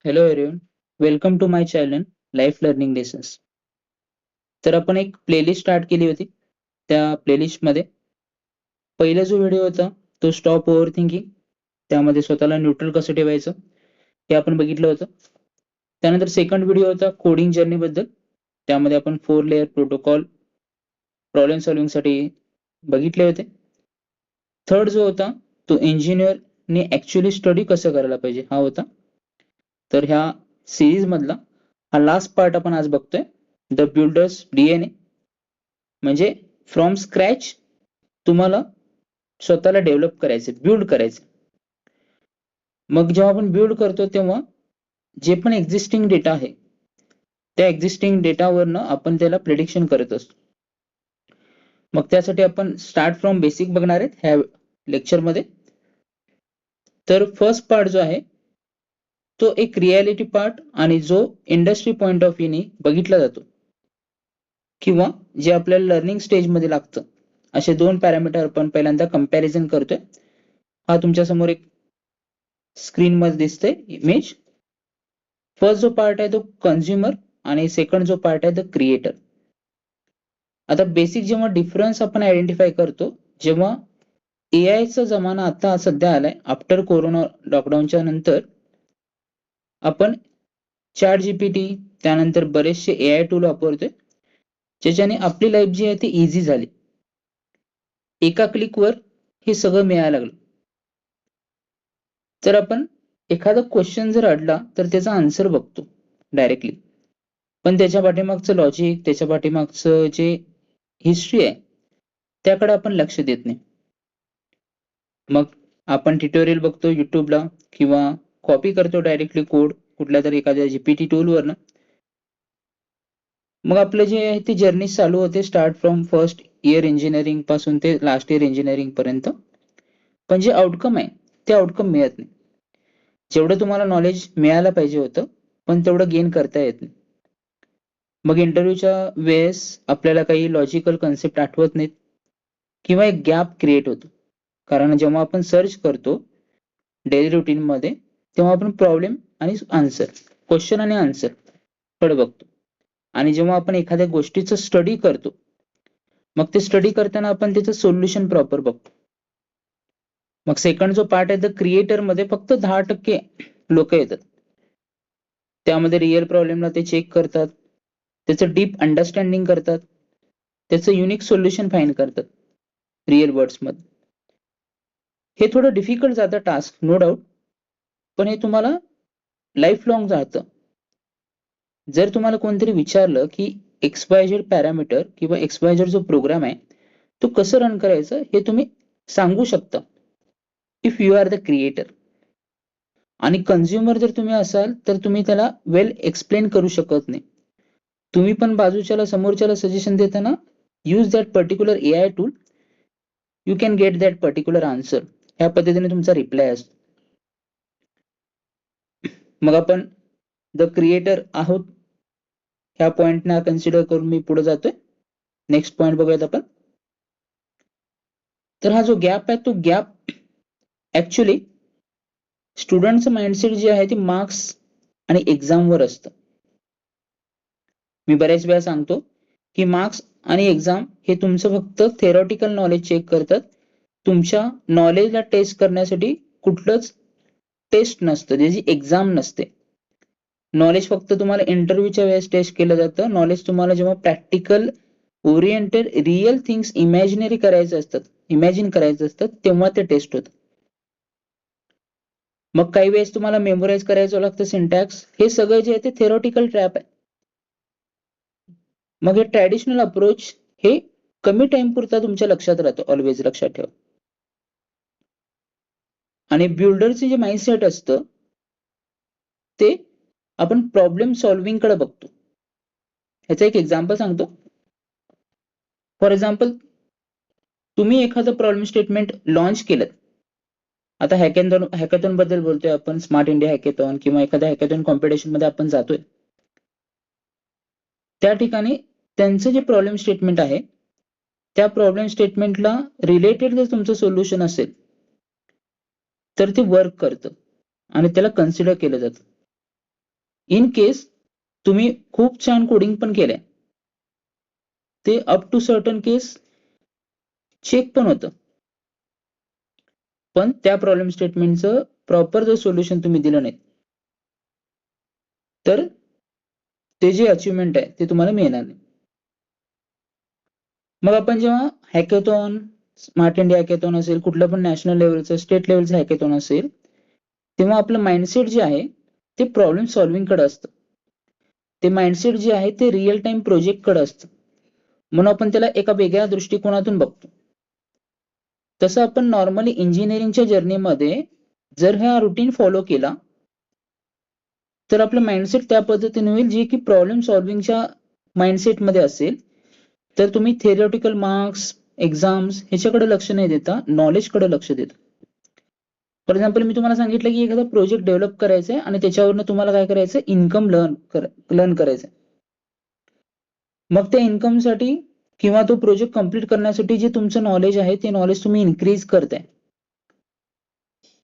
Hello everyone, welcome to my channel Life Learning Lessons. तर आपण एक प्लेलिस्ट स्टार्ट केली होती. त्या प्लेलिस्टमध्ये पहिला जो व्हिडिओ होता तो स्टॉप ओव्हर थिंकिंग, त्यामध्ये स्वतःला न्यूट्रल कसं ठेवायचं हे आपण बघितलं होतं. त्यानंतर सेकंड व्हिडिओ होता कोडिंग जर्नी बद्दल, त्यामध्ये आपण 4 लेअर प्रोटोकॉल प्रॉब्लेम सॉल्व्हिंग साठी बघितले होते. थर्ड जो होता तो इंजिनियरने ऍक्च्युअली स्टडी कसं करायला पाहिजे हा होता. तर ह्या सिरीज मधला हा लास्ट पार्ट आपण आज बघतोय, द बिल्डर्स DNA. म्हणजे फ्रॉम स्क्रॅच तुम्हाला स्वतःला डेव्हलप करायचे, बिल्ड करायचे. मग जेव्हा आपण बिल्ड करतो तेव्हा जे पण एक्झिस्टिंग डेटा आहे त्या एक्झिस्टिंग डेटावरनं आपण त्याला प्रेडिक्शन करत असतो. मग त्यासाठी आपण स्टार्ट फ्रॉम बेसिक बघणार आहेत ह्या लेक्चरमध्ये. तर फर्स्ट पार्ट जो आहे तो एक रियालिटी पार्ट आणि जो इंडस्ट्री पॉइंट ऑफ व्ह्यूने बघितला जातो, किंवा जे आपल्याला लर्निंग स्टेजमध्ये लागतं. असे दोन पॅरामीटर आपण पहिल्यांदा कंपॅरिझन करतोय. हा तुमच्या समोर एक स्क्रीन मध्ये दिसतंय इमेज. फर्स्ट जो पार्ट आहे तो कन्झ्युमर आणि सेकंड जो पार्ट आहे द क्रिएटर. आता बेसिक जेव्हा डिफरन्स आपण आयडेंटिफाय करतो, जेव्हा AI चा जमाना आता सध्या आलाय आफ्टर कोरोना लॉकडाऊनच्या नंतर, आपण चॅट जीपीटी त्यानंतर बरेचसे AI टूल वापरतोय ज्याच्याने आपली लाईफ जी आहे ती इझी झाली. एका क्लिकवर हे सगळं मिळायला लागलं. तर आपण एखादा क्वेश्चन जर अडला तर त्याचा आन्सर बघतो डायरेक्टली, पण त्याच्या पाठीमागचं लॉजिक, त्याच्या पाठीमागचं जे हिस्ट्री आहे त्याकडे आपण लक्ष देत नाही. मग आपण ट्युटोरियल बघतो युट्यूबला किंवा कॉपी करतो डायरेक्टली कोड कुठल्या तरी एखाद्या जीपीटी टूलवरनं. मग आपलं जे आहे ते जर्नी चालू होते start from first year engineering पासून ते लास्ट इयर इंजिनिअरिंग पर्यंत. पण जे आउटकम आहे ते आउटकम मिळत नाही. जेवढं तुम्हाला नॉलेज मिळायला पाहिजे होतं पण तेवढं गेन करता येत नाही. मग इंटरव्ह्यूच्या वेळेस आपल्याला काही लॉजिकल कन्सेप्ट आठवत नाहीत किंवा एक गॅप क्रिएट होतो. कारण जेव्हा आपण सर्च करतो डेली रुटीन मध्ये तेव्हा आपण प्रॉब्लेम आणि आन्सर, क्वेश्चन आणि आन्सर कडे बघतो. आणि जेव्हा आपण एखाद्या गोष्टीचं स्टडी करतो मग ते स्टडी करताना आपण त्याचं सोल्युशन प्रॉपर बघतो. मग सेकंड जो पार्ट आहे द क्रिएटर मध्ये फक्त 10% लोक येतात. त्यामध्ये रिअल प्रॉब्लेमला ते चेक करतात, त्याचं डीप अंडरस्टँडिंग करतात, त्याचं युनिक सोल्युशन फाइंड करतात रिअल वर्ड्स मध्ये. हे थोडं डिफिकल्ट जातं टास्क, नो डाऊट, पण हे तुम्हाला लाईफ लॉंग जातं. जर तुम्हाला कोणतरी विचारलं की XYZ पॅरामीटर किंवा XYZ जो प्रोग्राम आहे तो कसं रन करायचं हे तुम्ही सांगू शकता if you are the creator. आणि कन्झ्युमर जर तुम्ही असाल तर तुम्ही त्याला वेल एक्सप्लेन करू शकत नाही. तुम्ही पण बाजूच्याला समोरच्याला सजेशन देताना use that particular AI tool, you can get that particular answer, ह्या पद्धतीने तुमचा रिप्लाय असतो. मग आपण द क्रिएटर आहोत ह्या पॉइंटना कन्सिडर करून मी पुढे जातोय. नेक्स्ट पॉइंट बघूयात आपण. तर हा जो गॅप आहे तो गॅप ऍक्च्युली स्टुडंटचं माइंडसेट जे आहे ते मार्क्स आणि एक्झामवर असतं. मी बऱ्याच वेळा सांगतो की मार्क्स आणि एक्झाम हे तुमचं फक्त थेरॉटिकल नॉलेज चेक करतात. तुमच्या नॉलेजला टेस्ट करण्यासाठी कुठलंच टेस्ट नसतं, त्याची एक्झाम नसते. नॉलेज फक्त तुम्हाला इंटरव्ह्यूच्या वेळेस टेस्ट केलं जातं. नॉलेज तुम्हाला जेव्हा practical oriented real things imaginary करायचे असतात, इमॅजिन करायचे असतात, तेव्हा ते टेस्ट होतं. मग काही वेळेस तुम्हाला मेमोराइज करायचं लागतं सिंटॅक्स. हे सगळं जे आहे ते थेरॉटिकल ट्रॅप आहे. मग हे ट्रॅडिशनल अप्रोच हे कमी टाइम पुरता तुमच्या लक्षात राहतं, ऑलवेज लक्षात ठेवा. आणि बिल्डरचे जे माइंडसेट असतं ते आपण प्रॉब्लेम सॉल्व्हिंग कडे बघतो. ह्याचं एक एक्झाम्पल सांगतो. फॉर एक्झाम्पल, तुम्ही एखादं प्रॉब्लेम स्टेटमेंट लॉन्च केलं. आता हॅकॅथॉन बद्दल बोलतोय आपण, स्मार्ट इंडिया हॅकॅथॉन किंवा एखाद्या हॅकॅथॉन कॉम्पिटिशन मध्ये आपण जातोय. त्या ठिकाणी त्यांचं जे प्रॉब्लेम स्टेटमेंट आहे त्या प्रॉब्लेम स्टेटमेंटला रिलेटेड जर तुमचं सोल्युशन असेल तर ते वर्क करतं आणि त्याला कन्सिडर केलं जातं. इन केस तुम्ही खूप छान कोडिंग पण केलंय, ते up to certain case check पण होतं, पण त्या प्रॉब्लेम स्टेटमेंटचं प्रॉपर जर सोल्युशन तुम्ही दिलं नाही, तर ते जे अचिव्हमेंट आहे ते तुम्हाला मिळणार नाही. मग आपण जेव्हा हॅकेथॉन, स्मार्ट इंडिया हॅकेथॉन असेल, कुठलं पण नॅशनल लेवलचं, स्टेट लेवलचं हॅकेथॉन असेल, तेव्हा आपलं माइंडसेट जे आहे ते प्रॉब्लेम सॉल्व्हिंग कडे असतं. ते माइंडसेट जे आहे ते रिअल टाइम प्रोजेक्ट कडे असतं, म्हणून आपण त्याला एका वेगळ्या दृष्टिकोनातून बघतो. तसं आपण नॉर्मली इंजिनिअरिंगच्या जर्नीमध्ये जर हा रुटीन फॉलो केला, तर आपलं माइंडसेट त्या पद्धतीने होईल जे की प्रॉब्लेम सॉल्व्हिंगच्या माइंडसेटमध्ये असेल. तर तुम्ही थिअरॉटिकल मार्क्स, एक्झाम्स ह्याच्याकडे लक्ष नाही देता, नॉलेजकडे लक्ष देता. फॉर एक्झाम्पल मी तुम्हाला सांगितलं की एखादा प्रोजेक्ट डेव्हलप करायचा आहे आणि त्याच्यावरनं तुम्हाला काय करायचं, इन्कम लर्न करायचं. मग त्या इन्कमसाठी किंवा तो प्रोजेक्ट कम्प्लीट करण्यासाठी जे तुमचं नॉलेज आहे ते नॉलेज तुम्ही इन्क्रीज करताय.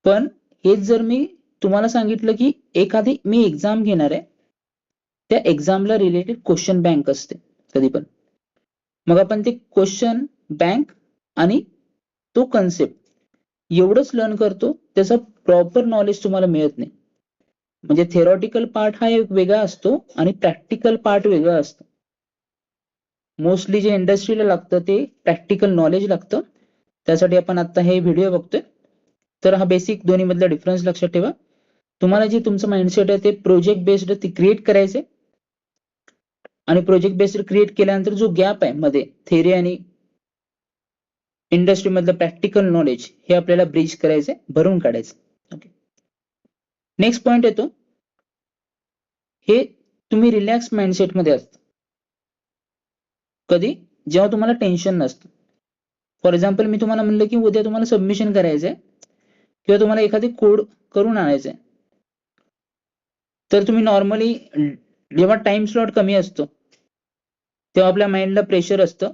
पण हेच जर मी तुम्हाला सांगितलं की एखादी मी एक्झाम घेणार आहे, त्या एक्झामला रिलेटेड क्वेश्चन बँक असते कधी पण, मग आपण ते क्वेश्चन बँक आणि तो कन्सेप्ट एवढंच लर्न करतो, त्याचा प्रॉपर नॉलेज तुम्हाला मिळत नाही. म्हणजे थेरॉटिकल पार्ट हा एक वेगळा असतो आणि प्रॅक्टिकल पार्ट वेगळा असतो. मोस्टली जे इंडस्ट्रीला लागतं ते प्रॅक्टिकल नॉलेज लागतं, त्यासाठी आपण आता हे व्हिडिओ बघतोय. तर हा बेसिक दोन्ही मधला डिफरन्स लक्षात ठेवा. तुम्हाला जे तुमचं माइंडसेट आहे ते प्रोजेक्ट बेस्ड ते क्रिएट करायचे, आणि प्रोजेक्ट बेस्ड क्रिएट केल्यानंतर जो गॅप आहे मध्ये थेरी आणि इंडस्ट्री मधलं प्रॅक्टिकल नॉलेज, हे आपल्याला ब्रिज करायचंय, भरून काढायचं. ओके, नेक्स्ट पॉइंट येतो, हे तुम्ही रिलॅक्स माइंडसेट मध्ये असता कधी, जेव्हा तुम्हाला टेन्शन नसतं. फॉर एक्झाम्पल मी तुम्हाला म्हणलं की उद्या तुम्हाला सबमिशन करायचंय किंवा तुम्हाला एखादी कोड करून आणायचंय, तर तुम्ही नॉर्मली जेव्हा टाइम स्लॉट कमी असतो तेव्हा आपल्या माइंडला प्रेशर असतं,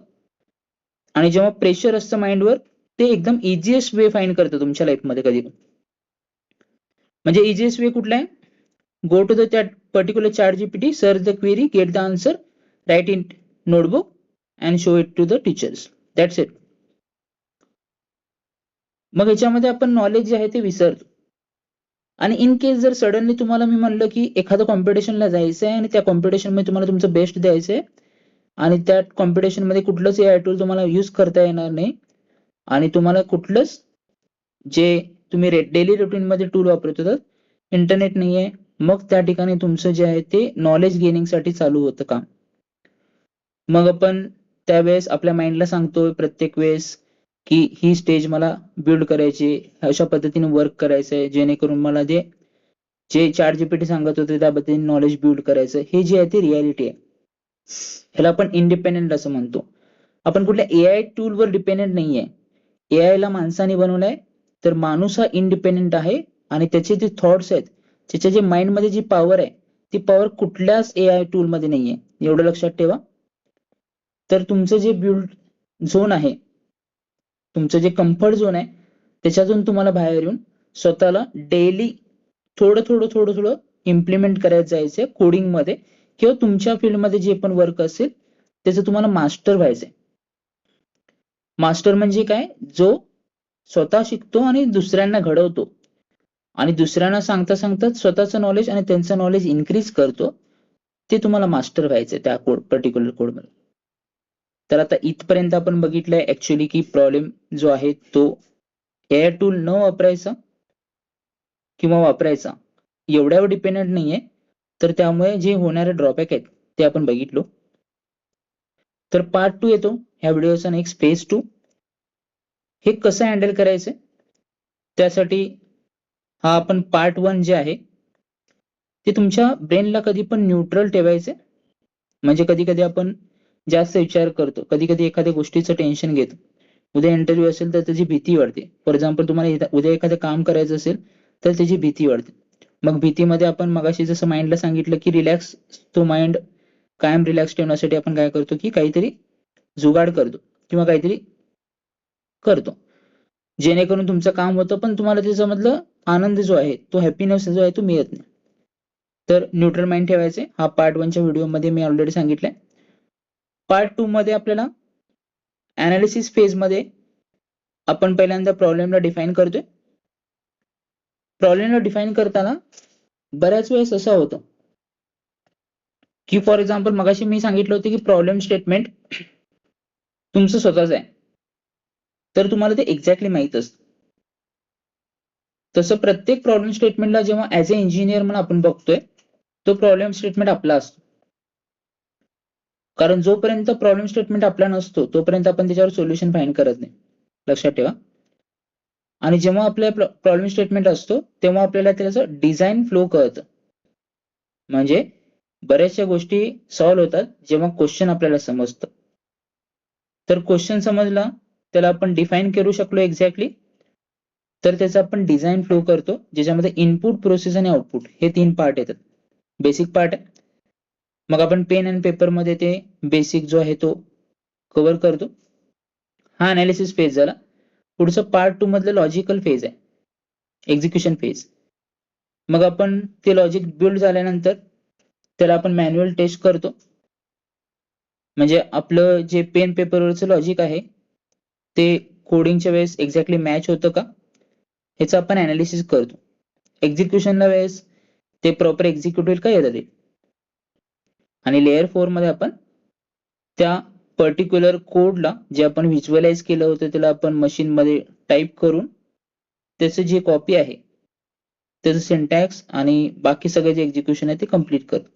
आणि जेव्हा प्रेशर असतं माइंडवर, ते एकदम इझिएस्ट वे फाइंड करतं तुमच्या लाईफमध्ये कधी पण. म्हणजे इझिएस्ट वे कुठला आहे, go to the chat particular chat GPT, search the query, get the answer, write in notebook and show it to the teachers, that's it. मग याच्यामध्ये आपण नॉलेज जे आहे ते विसरतो. आणि इन केस जर सडनली तुम्हाला मी म्हणलं की एखाद्या कॉम्पिटिशनला जायचंय आणि त्या कॉम्पिटिशन मध्ये तुम्हाला तुमचं बेस्ट द्यायचंय, आणि त्या कॉम्पिटिशन मध्ये कुठलंच एआय टूल तुम्हाला युज करता येणार नाही, आणि तुम्हाला कुठलंच जे तुम्ही डेली रुटीन मध्ये टूल वापरत होतात, इंटरनेट नाहीये, मग त्या ठिकाणी तुमचं जे आहे ते नॉलेज गेनिंग साठी चालू होतं काम. मग आपण त्यावेळेस आपल्या माइंडला सांगतोय प्रत्येक वेळेस की ही स्टेज मला बिल्ड करायची, अशा पद्धतीने वर्क करायचंय, जेणेकरून मला जे जे चॅट जीपीटी सांगत होते त्या पद्धतीने नॉलेज बिल्ड करायचं. हे जे आहे ते रियालिटी आहे, ह्याला आपण इंडिपेंडेंट असं म्हणतो. आपण कुठल्या एआय टूल वर डिपेंडेंट नाहीये. एआय ला माणसाने बनवलंय, तर माणूस हा इंडिपेंडेंट आहे, आणि त्याचे जे थॉट्स आहेत, त्याच्या जे माइंड मध्ये जी पॉवर आहे, ती पॉवर कुठल्याच एआय टूल मध्ये नाहीये, एवढं लक्षात ठेवा. तर तुमचं जे बिल्ड झोन आहे, तुमचं जे कम्फर्ट झोन आहे, त्याच्यातून तुम्हाला बाहेर येऊन स्वतःला डेली थोडं थोडं थोडं थोडं इम्प्लिमेंट करत जायचंय कोडिंग मध्ये, किंवा तुमच्या फील्डमध्ये जे पण वर्क असेल त्याचं तुम्हाला मास्टर व्हायचंय. मास्टर म्हणजे काय, जो स्वतः शिकतो आणि दुसऱ्यांना घडवतो, आणि दुसऱ्यांना सांगता सांगता स्वतःचं नॉलेज आणि त्यांचं नॉलेज इन्क्रीज करतो, ते तुम्हाला मास्टर व्हायचंय त्या कोड, पर्टिक्युलर कोडमध्ये. तर आता इथपर्यंत आपण बघितलंय ऍक्च्युली की प्रॉब्लेम जो आहे तो एआय टूल न वापरायचा किंवा वापरायचा एवढ्यावर डिपेंडेंट नाहीये, तर त्यामुळे जे होणारे ड्रॉबॅक आहेत ते आपण बघितलो. तर पार्ट 2 येतो ह्या व्हिडिओचा, नेक्स्ट फेज 2, हे कसं हँडल करायचं. त्यासाठी हा आपण पार्ट 1 जे आहे ते तुमच्या ब्रेनला कधी पण न्यूट्रल ठेवायचे. म्हणजे कधी कधी आपण जास्त विचार करतो, कधी कधी एखाद्या गोष्टीचं टेन्शन घेतो, उद्या इंटरव्ह्यू असेल तर त्याची भीती वाढते. फॉर एक्झाम्पल तुम्हाला उद्या एखादं काम करायचं असेल तर त्याची भीती वाढते. मग भीतीमध्ये आपण मगाशी जसं माइंडला सांगितलं की रिलॅक्स, तो माइंड कायम रिलॅक्स ठेवण्यासाठी आपण काय करतो की काहीतरी जुगाड करतो किंवा काहीतरी करतो, जेणेकरून तुमचं काम होतं, पण तुम्हाला त्याच्यामधलं आनंद जो आहे, तो हॅपीनेस जो आहे तो मिळत नाही. तर न्यूट्रल माइंड ठेवायचे. हा पार्ट 1च्या व्हिडिओमध्ये मी ऑलरेडी सांगितलंय. पार्ट 2 मध्ये आपल्याला अनालिसिस फेज मध्ये आपण पहिल्यांदा प्रॉब्लेमला डिफाईन करतोय. प्रॉब्लेमला डिफाईन करताना बऱ्याच वेळेस असं होतं की फॉर एक्झाम्पल मगाशी मी सांगितलं होतं की प्रॉब्लेम स्टेटमेंट तुमचं स्वतःच आहे, तर तुम्हाला ते एक्झॅक्टली माहित असतं. तसं प्रत्येक प्रॉब्लेम स्टेटमेंटला जेव्हा ऍज अ इंजिनियर म्हणून आपण बघतोय, तो प्रॉब्लेम स्टेटमेंट आपला असतो. कारण जोपर्यंत प्रॉब्लेम स्टेटमेंट आपला नसतो तोपर्यंत आपण त्याच्यावर सोल्युशन फाइंड करत नाही, लक्षात ठेवा. आणि जेव्हा आपल्या प्रॉब्लेम स्टेटमेंट असतो तेव्हा आपल्याला त्याचं डिझाईन फ्लो कळतं. म्हणजे बऱ्याचशा गोष्टी सॉल्व्ह होतात जेव्हा क्वेश्चन आपल्याला समजतं. तर क्वेश्चन समजला, त्याला आपण डिफाईन करू शकलो एक्झॅक्टली, तर त्याचा आपण डिझाईन फ्लो करतो, ज्याच्यामध्ये इनपुट, प्रोसेस आणि आउटपुट हे 3 पार्ट येतात. बेसिक पार्ट आहे. मग आपण पेन अँड पेपर मध्ये ते बेसिक जो आहे तो कव्हर करतो. हा अनालिसिस फेज झाला. पुढचं पार्ट 2 मधलं लॉजिकल फेज आहे, एक्झिक्युशन फेज. मग आपण ते लॉजिक बिल्ड झाल्यानंतर त्याला आपण मॅन्युअल टेस्ट करतो. म्हणजे आपलं जे पेन पेपरवरचं लॉजिक आहे ते कोडिंगच्या वेळेस एक्झॅक्टली मॅच होतं का, ह्याचं आपण अनालिसिस करतो. एक्झिक्युशनला वेळेस ते प्रॉपर एक्झिक्यूट होईल का याला. आणि लेयर 4 मध्ये आपण त्या पर्टिक्युलर कोडला जे आपण व्हिज्युअलाइज केलं होतं त्याला आपण मशीन मध्ये टाईप करून त्याचं जी कॉपी आहे त्याचं सिंटॅक्स आणि बाकी सगळे जे एक्झिक्युशन आहे ते कम्प्लीट करतो.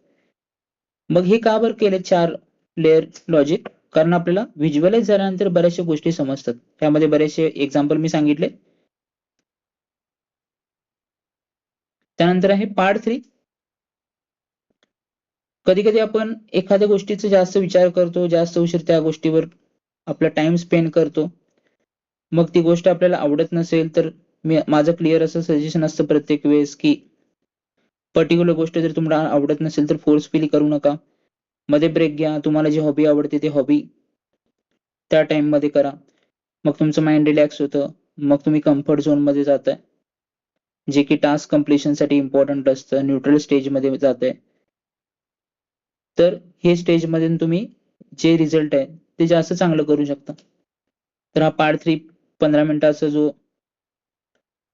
मग हे का बरं केले 4 लेअर लॉजिक? कारण आपल्याला व्हिज्युअलाइज झाल्यानंतर बऱ्याचशा गोष्टी समजतात. त्यामध्ये बरेचसे एक्झाम्पल मी सांगितले. त्यानंतर आहे पार्ट 3. कधी कधी आपण एखाद्या गोष्टीचा जास्त विचार करतो, जास्त उशीर त्या गोष्टीवर आपला टाइम स्पेंड करतो. मग ती गोष्ट आपल्याला आवडत नसेल तर माझं क्लिअर असं सजेशन असतं प्रत्येक वेळेस की पर्टिक्युलर गोष्ट जर तुम्हाला आवडत नसेल तर फोर्सफुली करू नका. मध्ये ब्रेक घ्या. तुम्हाला जी हॉबी आवडते ती हॉबी त्या टाइम मध्ये करा. मग तुमचं माइंड रिलॅक्स होतं. मग तुम्ही कम्फर्ट झोन मध्ये जाताय, जे की टास्क कम्प्लिशन साठी इम्पॉर्टंट असतं. न्यूट्रल स्टेज मध्ये जाताय. तर हे स्टेज मध्ये तुम्ही जे रिझल्ट आहे ते जास्त चांगलं करू शकता. तर हा पार्ट 3 15 मिनिटाचा जो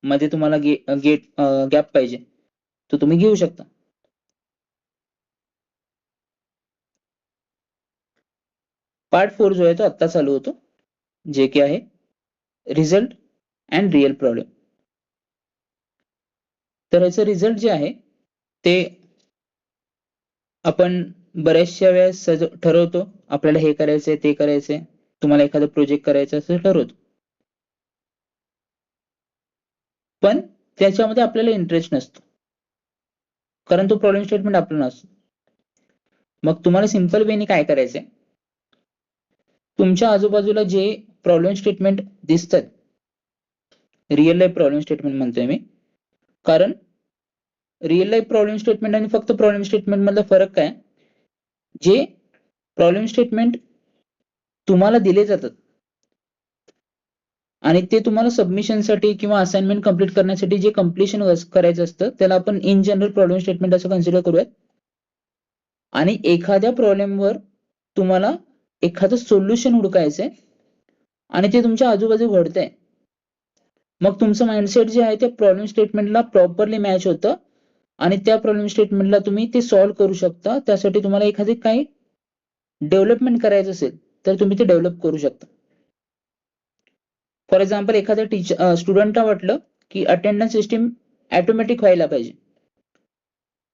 मध्ये तुम्हाला गॅप पाहिजे तो तुम्ही घेऊ शकता. पार्ट 4 जो आहे तो आत्ता चालू होतो, जे की आहे रिझल्ट अँड रिअल प्रॉब्लेम. तर याचं रिझल्ट जे आहे ते आपण बऱ्याचशा वेळेस ठरवतो आपल्याला हे करायचंय ते करायचंय. तुम्हाला एखादा प्रोजेक्ट करायचा असं ठरवतो, पण त्याच्यामध्ये आपल्याला इंटरेस्ट नसतो कारण तो प्रॉब्लेम स्टेटमेंट आपला नसतो. मग तुम्हाला सिंपल वेने काय करायचंय, तुमच्या आजूबाजूला जे प्रॉब्लेम स्टेटमेंट दिसतात, रिअल लाईफ प्रॉब्लेम स्टेटमेंट म्हणतोय मी, कारण रिअल लाईफ प्रॉब्लेम स्टेटमेंट आणि फक्त प्रॉब्लेम स्टेटमेंट मधला फरक काय, जे प्रॉब्लेम स्टेटमेंट तुम्हाला दिले जातात आणि ते तुम्हाला सबमिशनसाठी किंवा असाइनमेंट कंप्लीट करण्यासाठी जे कम्प्लिशन करायचं असतं त्याला आपण इन जनरल प्रॉब्लेम स्टेटमेंट असं कन्सिडर करूयात. आणि एखाद्या प्रॉब्लेमवर तुम्हाला एखादं सोल्युशन हुडकायचंय आणि ते तुमच्या आजूबाजू घडतंय, मग तुमचं माइंडसेट जे आहे ते प्रॉब्लेम स्टेटमेंटला प्रॉपरली मॅच होतं आणि त्या प्रॉब्लेम स्टेटमेंटला तुम्ही ते सॉल्व्ह करू शकता. त्यासाठी तुम्हाला एखादी काही डेव्हलपमेंट करायचं असेल तर तुम्ही ते डेव्हलप करू शकता. फॉर एक्झाम्पल एखाद्या स्टुडंटला वाटलं की अटेंडन्स सिस्टीम ऑटोमॅटिक व्हायला पाहिजे,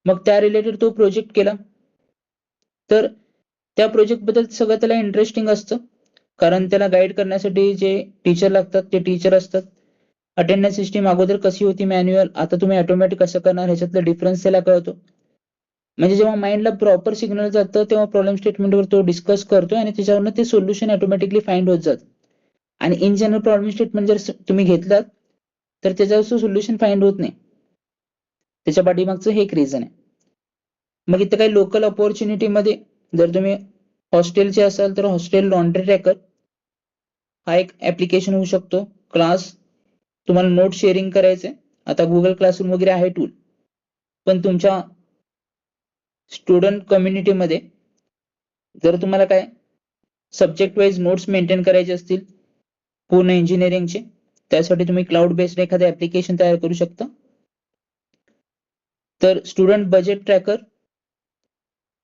मग त्या रिलेटेड तो प्रोजेक्ट केला. तर त्या प्रोजेक्ट बद्दल सगळं त्याला इंटरेस्टिंग असतं कारण त्याला गाईड करण्यासाठी जे टीचर लागतात ते टीचर असतात. अटेंडन्स सिस्टीम अगोदर कशी होती मॅन्युअल, आता तुम्ही ऑटोमॅटिक कसं करणार ह्याच्यातला डिफरन्स त्याला कळतो. म्हणजे जेव्हा माइंडला प्रॉपर सिग्नल जातं तेव्हा प्रॉब्लेम स्टेटमेंटवर तो डिस्कस करतोय आणि त्याच्यावरनं ते सोल्युशन ऑटोमॅटिकली फाइंड होत जातं. आणि इन जनरल प्रॉब्लेम स्टेटमेंट जर तुम्ही घेतलात तर त्याच्यावर सोल्युशन फाइंड होत नाही. त्याच्या पाठीमागचं हे एक रिझन आहे. मग इथं काही लोकल ऑपॉर्च्युनिटी मध्ये जर तुम्ही हॉस्टेलचे असाल तर हॉस्टेल लॉन्ड्री ट्रॅकर हा एक ऍप्लिकेशन होऊ शकतो. क्लास तुम्हाला नोट शेअरिंग करायचंय, आता गुगल क्लासरूम वगैरे आहे टूल, पण तुमच्या स्टुडंट कम्युनिटीमध्ये जर तुम्हाला काय सब्जेक्ट वाईज नोट्स मेंटेन करायचे असतील पूर्ण इंजिनिअरिंगचे, त्यासाठी तुम्ही क्लाउड बेस्ड एखादं ऍप्लिकेशन तयार करू शकता. तर स्टुडंट बजेट ट्रॅकर,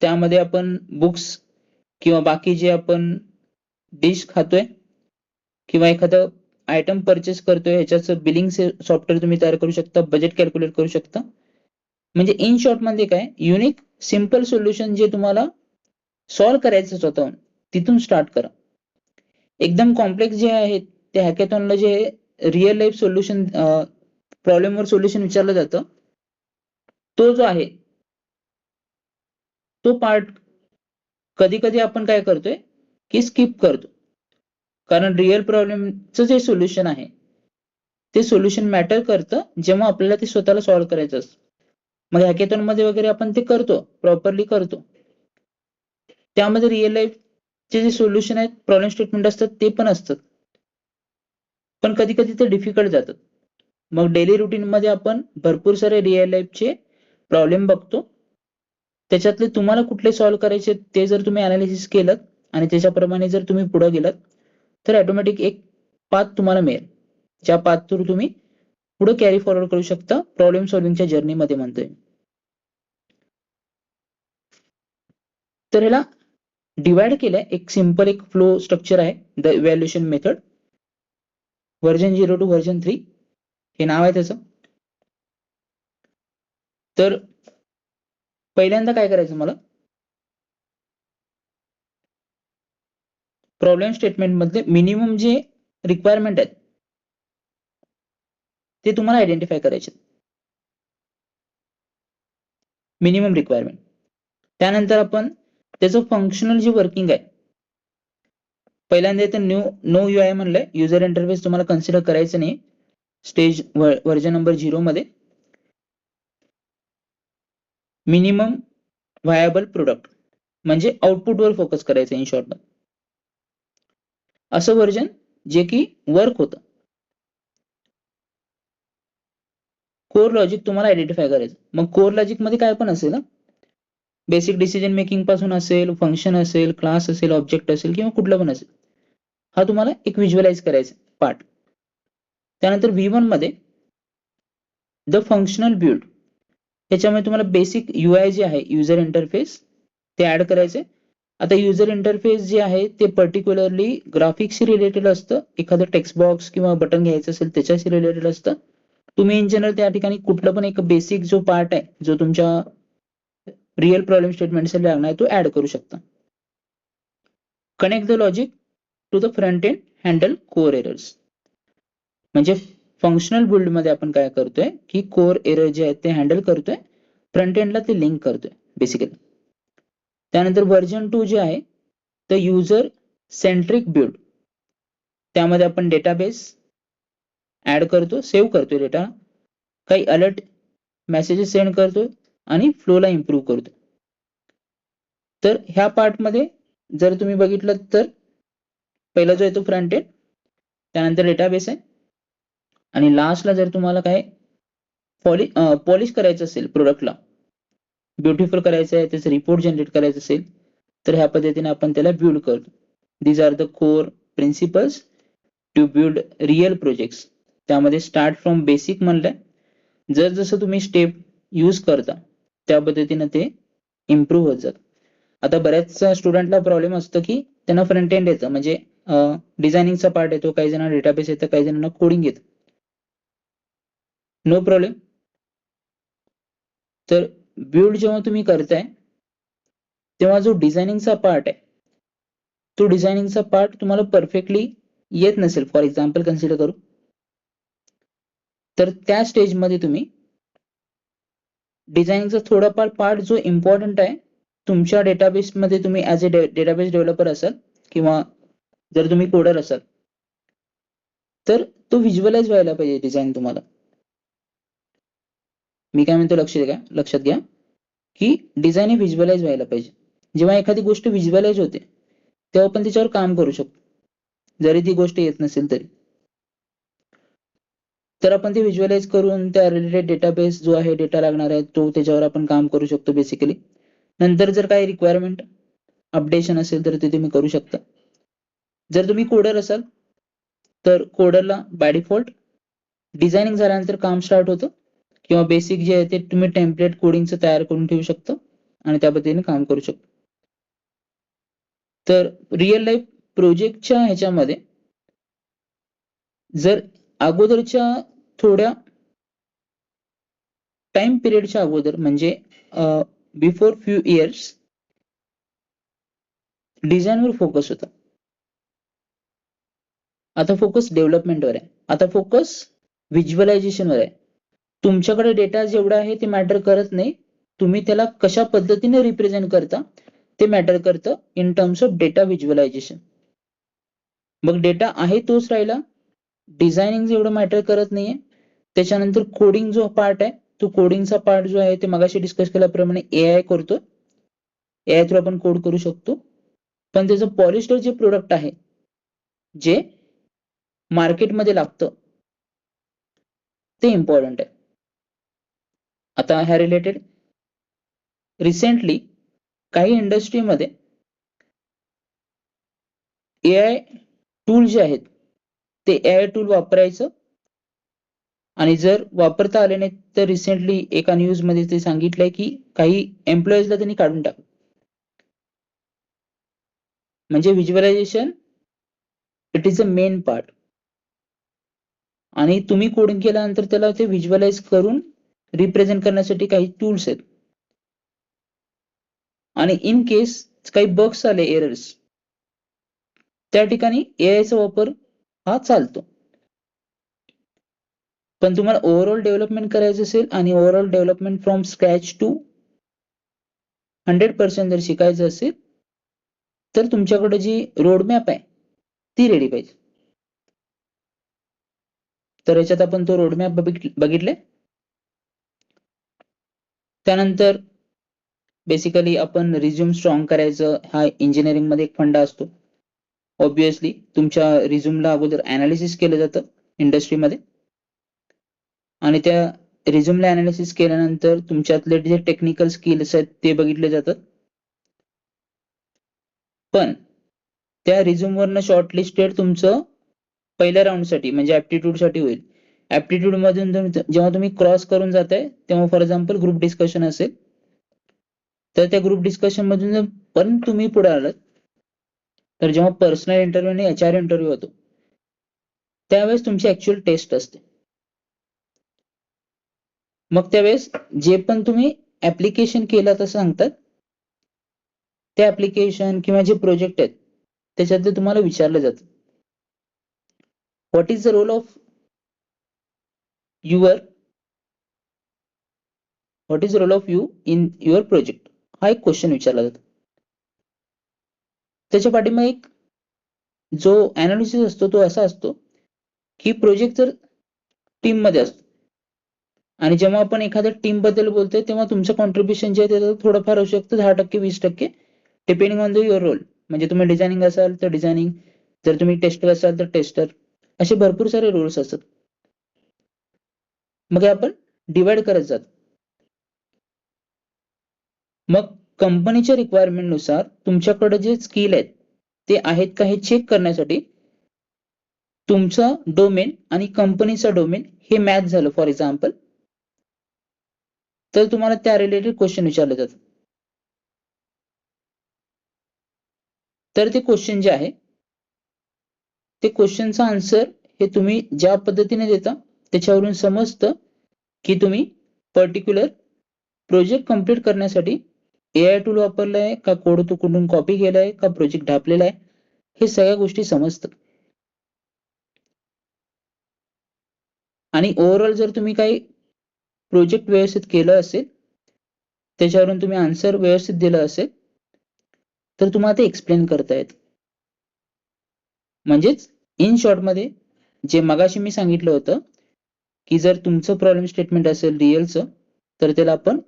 त्यामध्ये आपण बुक्स किंवा बाकी जे आपण डिश खातोय किंवा एखादं आयटम परचेस करतोय ह्याच्याचं बिलिंग सॉफ्टवेअर तुम्ही तयार करू शकता, बजेट कॅल्क्युलेट करू शकता. म्हणजे इन शॉर्ट मध्ये काय, युनिक सिम्पल सोल्युशन जे तुम्हाला सॉल्व्ह करायचं स्वतःहून, तिथून स्टार्ट करा. एकदम कॉम्प्लेक्स जे आहेत ते हॅकेथॉनला जे रिअल लाईफ सोल्युशन प्रॉब्लेमवर सोल्युशन विचारलं जातं, तो जो आहे तो पार्ट कधी कधी आपण काय करतोय की स्किप करतो. कारण रिअल प्रॉब्लेमचं जे सोल्युशन आहे ते सोल्युशन मॅटर करतं जेव्हा आपल्याला ते स्वतःला सॉल्व्ह करायचं असतं. मग हॅकेथॉन मध्ये वगैरे आपण ते करतो, प्रॉपरली करतो. त्यामध्ये रिअल लाईफचे जे सोल्युशन आहेत, प्रॉब्लेम स्टेटमेंट असतात ते पण असतात. पण कधी कधी ते डिफिकल्ट जातात. मग डेली रुटीन मध्ये आपण भरपूर सारे रिअल लाईफचे प्रॉब्लेम बघतो. त्याच्यातले तुम्हाला कुठले सॉल्व्ह करायचे ते जर तुम्ही अनालिसिस केलं आणि त्याच्याप्रमाणे जर तुम्ही पुढे गेलात तर ऑटोमॅटिक एक पाथ तुम्हाला मिळेल, ज्या पाथ थ्रू तुम्ही पुढे कॅरी फॉरवर्ड करू शकता प्रॉब्लेम सॉल्व्हिंगच्या जर्नीमध्ये म्हणतोय. तर ह्याला डिवाइड केलंय, एक सिंपल एक फ्लो स्ट्रक्चर आहे, the evaluation method, version 0 to version 3 हे नाव आहे त्याचं. तर पहिल्यांदा काय करायचं, मला प्रॉब्लेम स्टेटमेंट मधले मिनिमम जे रिक्वायरमेंट आहेत ते तुम्हाला आयडेंटिफाय करायचे, मिनिमम रिक्वायरमेंट. त्यानंतर आपण त्याचं फंक्शनल जे वर्किंग आहे, पहिल्यांदा इथं नो UI म्हणलंय, युजर इंटरफेस तुम्हाला कन्सिडर करायचं नाही स्टेज व्हर्जन नंबर 0 मध्ये. मिनिमम व्हायबल प्रोडक्ट म्हणजे आउटपुटवर फोकस करायचं इन शॉर्ट. असं व्हर्जन जे की वर्क होतं. कोर लॉजिक तुम्हाला आयडेंटिफाय करायचं. मग कोर लॉजिक मध्ये काय पण असेल, बेसिक डिसिजन मेकिंग पासून असेल, फंक्शन असेल, क्लास असेल, ऑब्जेक्ट असेल किंवा कुठलं पण असेल, हा तुम्हाला एक व्हिज्युअलाइज करायचा पार्ट. त्यानंतर V1 मध्ये द फंक्शनल बिल्ड, त्याच्यामध्ये तुम्हाला बेसिक UI जे आहे युजर इंटरफेस ते ऍड करायचे. आता युजर इंटरफेस जे आहे ते पर्टिक्युलरली ग्राफिक्सशी रिलेटेड असतं, एखादं टेक्स्ट बॉक्स किंवा बटन घ्यायचं असेल त्याच्याशी रिलेटेड असतं. तुम्ही इन जनरल त्या ठिकाणी कुठलं पण एक बेसिक जो पार्ट आहे जो तुमच्या रिअल प्रॉब्लेम स्टेटमेंटसाठी लागणार आहे तो ऍड करू शकता. Connect the logic to the front end, handle core errors. म्हणजे फंक्शनल बिल्ड मध्ये आपण काय करतोय की कोर एरर जे आहेत ते हँडल करतोय, फ्रंट एंडला ते लिंक करतोय बेसिकली. त्यानंतर व्हर्जन 2 जे आहे द युजर सेंट्रिक बिल्ड, त्यामध्ये आपण डेटाबेस ऍड करतो, सेव्ह करतोय डेटा, काही अलर्ट मेसेजेस सेंड करतोय आणि फ्लोला इम्प्रूव्ह करतो. तर ह्या पार्ट मध्ये जर तुम्ही बघितलं तर पहिला जो आहे तो फ्रंट एंड, त्यानंतर डेटाबेस आहे, आणि लास्टला जर तुम्हाला काय पॉलिश करायचं असेल, प्रोडक्टला ब्युटिफुल करायचं आहे, त्याचं रिपोर्ट जनरेट करायचं असेल तर ह्या पद्धतीने आपण त्याला बिल्ड करतो. These are the core principles to build real projects. त्यामध्ये स्टार्ट फ्रॉम बेसिक म्हणलंय, जर जसं तुम्ही स्टेप यूज करता त्या पद्धतीने ते इम्प्रूव्ह होत जातं. आता बऱ्याच स्टुडंटला प्रॉब्लेम असतो की त्यांना फ्रंट एंड येतं, म्हणजे डिझायनिंगचा पार्ट येतो, काही जणांना डेटाबेस येतं, काही जणांना कोडिंग येतं. No problem. तर बिल्ड जेव्हा तुम्ही करताय तेव्हा जो डिझायनिंगचा पार्ट आहे तो डिझायनिंगचा पार्ट तुम्हाला परफेक्टली येत नसेल, फॉर एक्झाम्पल कन्सिडर करू, तर त्या स्टेजमध्ये तुम्ही डिझायनिंगचा थोडाफार पार्ट जो इम्पॉर्टंट आहे तुमच्या डेटाबेसमध्ये, तुम्ही ऍज अ डेटाबेस डेव्हलपर असाल किंवा जर तुम्ही कोडर असाल तर तो व्हिज्युअलाइज व्हायला पाहिजे डिझाईन तुम्हाला. मी काय म्हणतो लक्षात घ्या की डिझाईन हे व्हिज्युअलाइज व्हायला पाहिजे. जेव्हा एखादी गोष्ट व्हिज्युअलाइज होते तेव्हा आपण त्याच्यावर काम करू शकतो जरी ती गोष्ट येत नसेल तरी. तर आपण ते व्हिज्युअलाइज करून त्या रिलेटेड डेटाबेस जो आहे डेटा लागणार आहे तो त्याच्यावर आपण काम करू शकतो बेसिकली. नंतर जर काही रिक्वायरमेंट अपडेशन असेल तर ते तुम्ही करू शकता. जर तुम्ही कोडर असाल तर कोडरला बाय डिफॉल्ट डिझायनिंग झाल्यानंतर काम स्टार्ट होतं, किंवा बेसिक जे आहे ते तुम्ही टेम्पलेट कोडिंगचं तयार करून ठेवू शकता आणि त्या पद्धतीने काम करू शकता. तर रिअल लाईफ प्रोजेक्टच्या ह्याच्यामध्ये जर अगोदरच्या थोड्या टाइम पिरियडच्या अगोदर म्हणजे बिफोर फ्यू इयर्स डिझाईनवर फोकस होता. आता फोकस डेव्हलपमेंटवर आहे. आता फोकस व्हिज्युअलायझेशनवर आहे. तुमच्याकडे डेटा जेवढा आहे ते मॅटर करत नाही, तुम्ही त्याला कशा पद्धतीने रिप्रेझेंट करता ते मॅटर करतं in terms of data visualisation. मग डेटा आहे तोच राहिला, डिझायनिंग एवढं मॅटर करत नाहीये. त्याच्यानंतर कोडिंग जो पार्ट आहे, तो कोडिंगचा पार्ट जो आहे ते मगाशी डिस्कस केल्याप्रमाणे एआय करतो. एआय थ्रू आपण कोड करू शकतो. पण त्याचं पॉलिस्टर जे प्रोडक्ट आहे, जे मार्केटमध्ये लागतं, ते इम्पॉर्टंट आहे. आता ह्या रिलेटेड रिसेंटली काही इंडस्ट्रीमध्ये एआय टूल जे आहेत ते एआय टूल वापरायचं, आणि जर वापरता आले नाही तर रिसेंटली एका न्यूज मध्ये ते सांगितलंय की काही एम्प्लॉईजला त्यांनी काढून टाकलं. म्हणजे visualisation it is a main part, आणि तुम्ही कोडिंग केल्यानंतर त्याला ते व्हिज्युअलाइज करून रिप्रेझेंट करण्यासाठी काही टूल्स आहेत. आणि इन केस काही बग्स आले, एरर्स, त्या ठिकाणी एआयचा वापर हा चालतो. पण तुम्हाला ओव्हरऑल डेव्हलपमेंट करायचं असेल आणि overall development from scratch to 100% जर शिकायचं असेल तर तुमच्याकडे जी रोडमॅप आहे ती रेडी पाहिजे. तर याच्यात आपण तो रोडमॅप बघितले. त्यानंतर बेसिकली आपण रिझ्यूम स्ट्रॉंग करायचं, हा इंजिनिअरिंग मध्ये एक फंडा असतो. ऑब्विसली तुमच्या रिझ्यूमला अगोदर अनालिसिस केलं जातं इंडस्ट्रीमध्ये, आणि त्या रिझ्यूमला अनालिसिस केल्यानंतर तुमच्यातले जे टेक्निकल स्किल्स आहेत ते बघितले जातात. पण त्या रिझ्यूम वरनं शॉर्टलिस्टेड तुमचं पहिल्या राऊंडसाठी म्हणजे ऍप्टिट्यूड साठी होईल. ऍप्टिट्यूड मधून जेव्हा तुम्ही क्रॉस करून जाताय तेव्हा फॉर एक्झाम्पल ग्रुप डिस्कशन असेल, तर त्या ग्रुप डिस्कशन मधून जर पण तुम्ही पुढे आलात, तर जेव्हा पर्सनल इंटरव्ह्यू आणि एचआर इंटरव्ह्यू होतो त्यावेळेस तुमची ऍक्च्युअल टेस्ट असते. मग त्यावेळेस जे पण तुम्ही ऍप्लिकेशन केलं असं सांगतात, ते ऍप्लिकेशन किंवा जे प्रोजेक्ट आहेत त्याच्यातले तुम्हाला विचारलं जातं, what is the role of your what is the role of you in your project, हा एक क्वेश्चन विचारला जातो. त्याच्या पाठीमागे एक जो अनालिसिस असतो तो असा असतो की प्रोजेक्ट जर टीम मध्ये असतो, आणि जेव्हा आपण एखाद्या टीम बद्दल बोलतोय तेव्हा तुमचं कॉन्ट्रीब्युशन जे आहे ते थोडंफार असू शकतं, 10% 20%, depending on the your role. म्हणजे तुम्ही डिझायनिंग असाल तर डिझायनिंग, जर तुम्ही टेस्टर असाल तर टेस्टर, असे भरपूर सारे रोल्स असतात. मग हे आपण डिवाइड करत जातो. मग कंपनीच्या रिक्वायरमेंट नुसार तुमच्याकडे जे स्किल आहेत ते आहेत का हे चेक करण्यासाठी तुमचा डोमेन आणि कंपनीचा डोमेन हे मॅच झालं फॉर एक्झाम्पल, तर तुम्हाला त्या रिलेटेड क्वेश्चन विचारले जातात. तर ते क्वेश्चन जे आहे ते क्वेश्चनचा आन्सर हे तुम्ही ज्या पद्धतीने देता त्याच्यावरून समजतं की तुम्ही पर्टिक्युलर प्रोजेक्ट कंप्लीट करण्यासाठी एआय टूल वापरलाय का, कोड तो कुठून कॉपी केलाय का, प्रोजेक्ट ढापलेला आहे, हे सगळ्या गोष्टी समजतात. आणि ओव्हरऑल जर तुम्ही काही प्रोजेक्ट व्यवस्थित केलं असेल, त्याच्यावरून तुम्ही आन्सर व्यवस्थित दिलं असेल, तर तुम्हाला ते एक्सप्लेन करता येत. म्हणजेच इन शॉर्ट मध्ये जे मगाशी मी सांगितलं होतं की जर तुमचं प्रॉब्लेम स्टेटमेंट असेल रिअलचं, तर त्याला आपण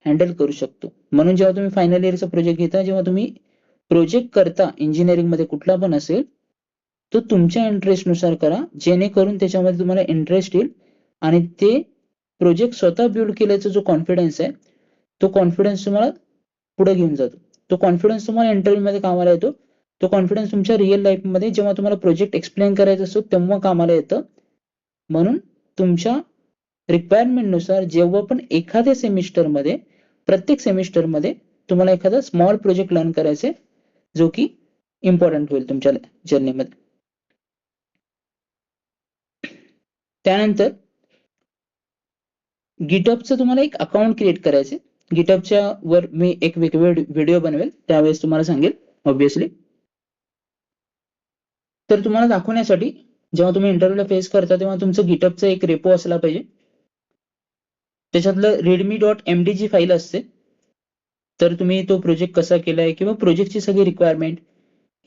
हँडल करू शकतो. म्हणून जेव्हा तुम्ही फायनल इयरचा प्रोजेक्ट घेता, जेव्हा तुम्ही प्रोजेक्ट करता इंजिनिअरिंग मध्ये कुठला पण असेल, तो तुमच्या इंटरेस्ट नुसार करा, जेणेकरून त्याच्यामध्ये तुम्हाला इंटरेस्ट येईल आणि ते प्रोजेक्ट स्वतः बिल्ड केल्याचा जो कॉन्फिडन्स आहे तो कॉन्फिडन्स तुम्हाला पुढे घेऊन जातो. तो कॉन्फिडन्स तुम्हाला इंटरव्ह्यू मध्ये कामाला येतो. तो कॉन्फिडन्स तुमच्या रिअल लाईफ मध्ये जेव्हा तुम्हाला प्रोजेक्ट एक्सप्लेन करायचा असतो तेव्हा कामाला येतं. म्हणून तुमच्या रिक्वायरमेंट नुसार जेव्हा पण एखाद्या सेमिस्टरमध्ये, प्रत्येक सेमिस्टरमध्ये तुम्हाला एखादा स्मॉल प्रोजेक्ट लर्न करायचा आहे, जो की इम्पॉर्टंट होईल तुमच्या जर्नीमध्ये. त्यानंतर गिटहबचं तुम्हाला एक अकाउंट क्रिएट करायचे. गिटहबच्या वर मी एक व्हिडिओ बनवेल, त्यावेळेस तुम्हाला सांगेल ऑब्विसली. तर तुम्हाला दाखवण्यासाठी जेव्हा तुम्ही इंटरव्ह्यूला फेस करता तेव्हा तुमचं गिटहबचं एक रेपो असला पाहिजे. त्याच्यातलं readme.md जी फाईल असते, तर तुम्ही तो प्रोजेक्ट कसा केलाय किंवा प्रोजेक्टची सगळी रिक्वायरमेंट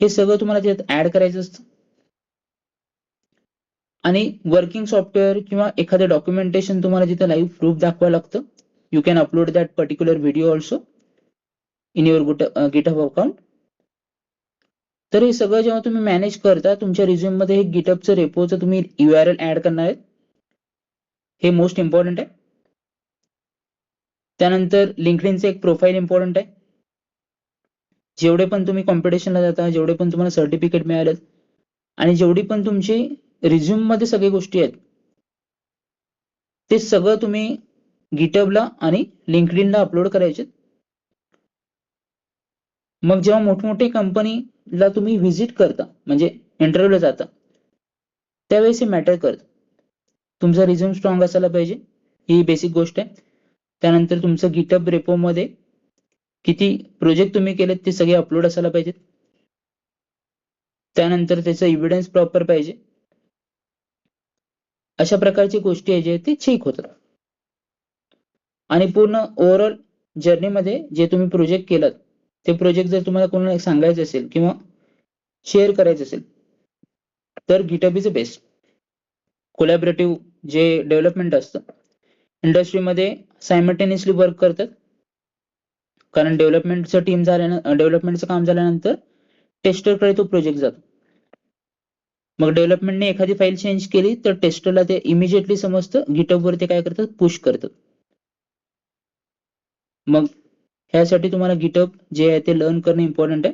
हे सगळं तुम्हाला त्यात ऍड करायचं असतं. आणि वर्किंग सॉफ्टवेअर किंवा एखादं डॉक्युमेंटेशन तुम्हाला जिथे लाईव्ह प्रूफ दाखवावं लागतं. You can upload that particular video also in your GitHub account. तर हे सगळं जेव्हा तुम्ही मॅनेज करता, तुमच्या रिझ्यूम मध्ये गिटहबचं रेपोचं तुम्ही URL ऍड करणार आहेत. हे मोस्ट इम्पॉर्टंट आहे. त्यानंतर लिंक्डइनचं एक प्रोफाईल इम्पॉर्टंट आहे. जेवढे पण तुम्ही कॉम्पिटिशनला जाता, जेवढे पण तुम्हाला सर्टिफिकेट मिळालेत आणि जेवढी पण तुमची रिझ्यूम मध्ये सगळी गोष्टी आहेत, ते सगळं तुम्ही गिटहबला आणि लिंक्डइनला अपलोड करायचे. मग जेव्हा मोठमोठे कंपनीला तुम्ही व्हिजिट करता, म्हणजे इंटरव्ह्यूला जाता, त्यावेळेस हे मॅटर करतं. तुमचा रिझ्यूम स्ट्रॉंग असायला पाहिजे, ही बेसिक गोष्ट आहे. त्यानंतर तुमचं गिटहब रेपो मध्ये किती प्रोजेक्ट तुम्ही केलेत ते सगळे अपलोड असायला पाहिजेत. त्यानंतर त्याचं एव्हिडन्स प्रॉपर पाहिजे. अशा प्रकारची गोष्टी आहे जे ते चेक होतात. आणि पूर्ण ओव्हरऑल जर्नीमध्ये जे तुम्ही प्रोजेक्ट केलात, ते प्रोजेक्ट जर तुम्हाला कोणाला सांगायचं असेल किंवा शेअर करायचं असेल, तर गिटहब इज बेस्ट. कोलॅबोरेटिव्ह जे डेव्हलपमेंट असतं, इंडस्ट्रीमध्ये सायमल्टेनियसली वर्क करतात. कारण डेव्हलपमेंटचं काम झाल्यानंतर टेस्टरकडे तो प्रोजेक्ट जातो. मग डेव्हलपमेंटने एखादी फाईल चेंज केली तर टेस्टरला ते इमिजिएटली समजतं, गिटहब वरती काय करतात, पुश करतात. मग ह्यासाठी तुम्हाला गिटहब जे आहे ते लर्न करणं इम्पॉर्टंट आहे.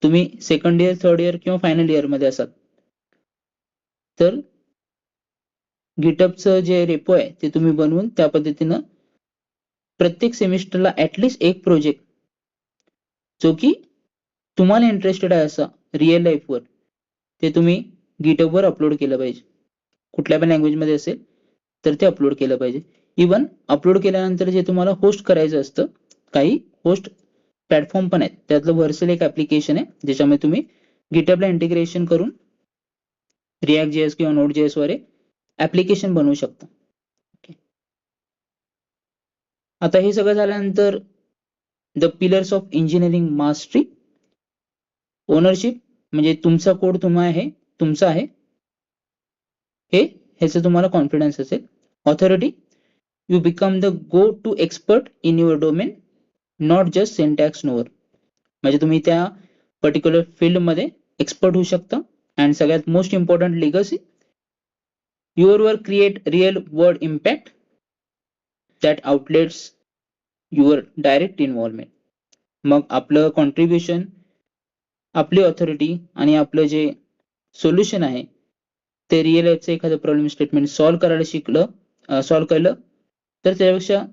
तुम्ही सेकंड इयर, थर्ड इयर किंवा फायनल इयर मध्ये असाल तर गिटहबचं जे रेपो आहे ते तुम्ही बनवून त्या पद्धतीनं प्रत्येक सेमिस्टरला ऍटलिस्ट एक प्रोजेक्ट जो की तुम्हाला इंटरेस्टेड आहे असा रिअल लाईफ वर, ते तुम्ही गिटहब वर अपलोड केलं पाहिजे. कुठल्या पण लँग्वेज मध्ये असेल तर ते अपलोड केलं पाहिजे. इवन अपलोड केल्यानंतर जे तुम्हाला होस्ट करायचं असतं, काही होस्ट प्लॅटफॉर्म पण आहेत, त्यातलं व्हर्सल एक ऍप्लिकेशन आहे ज्याच्यामध्ये तुम्ही गिटहबला इंटिग्रेशन करून React.js किंवा Node.js वर ऍप्लिकेशन बनवू शकता. आता हे सगळं झाल्यानंतर the pillars of engineering mastery. Ownership म्हणजे तुमचा कोड तुमचा आहे हे ह्याचं तुम्हाला कॉन्फिडन्स असेल. Authority, you become the go to expert in your domain, not just syntax knower. म्हणजे तुम्ही त्या पर्टिक्युलर फील्ड मध्ये एक्सपर्ट होऊ शकता. अँड सगळ्यात most important legacy, your work create real world impact that outlets your direct involvement. मग आपलं contribution, आपली ऑथॉरिटी आणि आपलं जे सोल्युशन आहे ते रिअल लाईफचं एखादं प्रॉब्लेम स्टेटमेंट सॉल्व्ह केलं तर त्यापेक्षा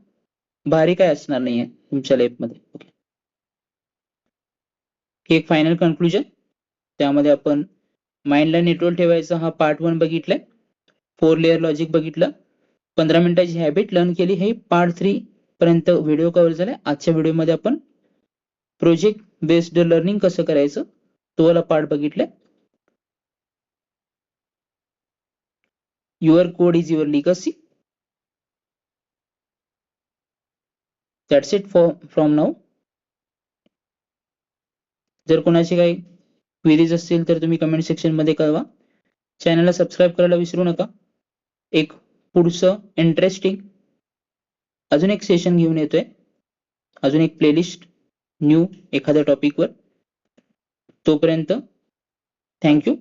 भारी काय असणार नाहीये तुमच्या लाईफमध्ये. हे एक फायनल कन्क्लुजन. त्यामध्ये आपण माइंडला न्यूट्रल ठेवायचा हा पार्ट 1 बघितलाय, 4 लेअर लॉजिक बघितलं, 15 मिनिटाची हॅबिट लर्न केली, हे पार्ट 3 पर्यंत व्हिडिओ कव्हर झालाय. आजच्या व्हिडिओमध्ये आपण प्रोजेक्ट बेस्ड लर्निंग कसं करायचं तो वाला पार्ट बघितलाय. Your code is your legacy. That's it from now. जर कोणाची काही क्वेरीज असतील तर तुम्ही कमेंट सेक्शन मध्ये कळवा. चॅनलला सबस्क्राईब करायला विसरू नका. एक पुढचं इंटरेस्टिंग अजून एक सेशन घेऊन येतोय, अजून एक प्लेलिस्ट न्यू एखाद्या टॉपिकवर. तोपर्यंत थँक्यू.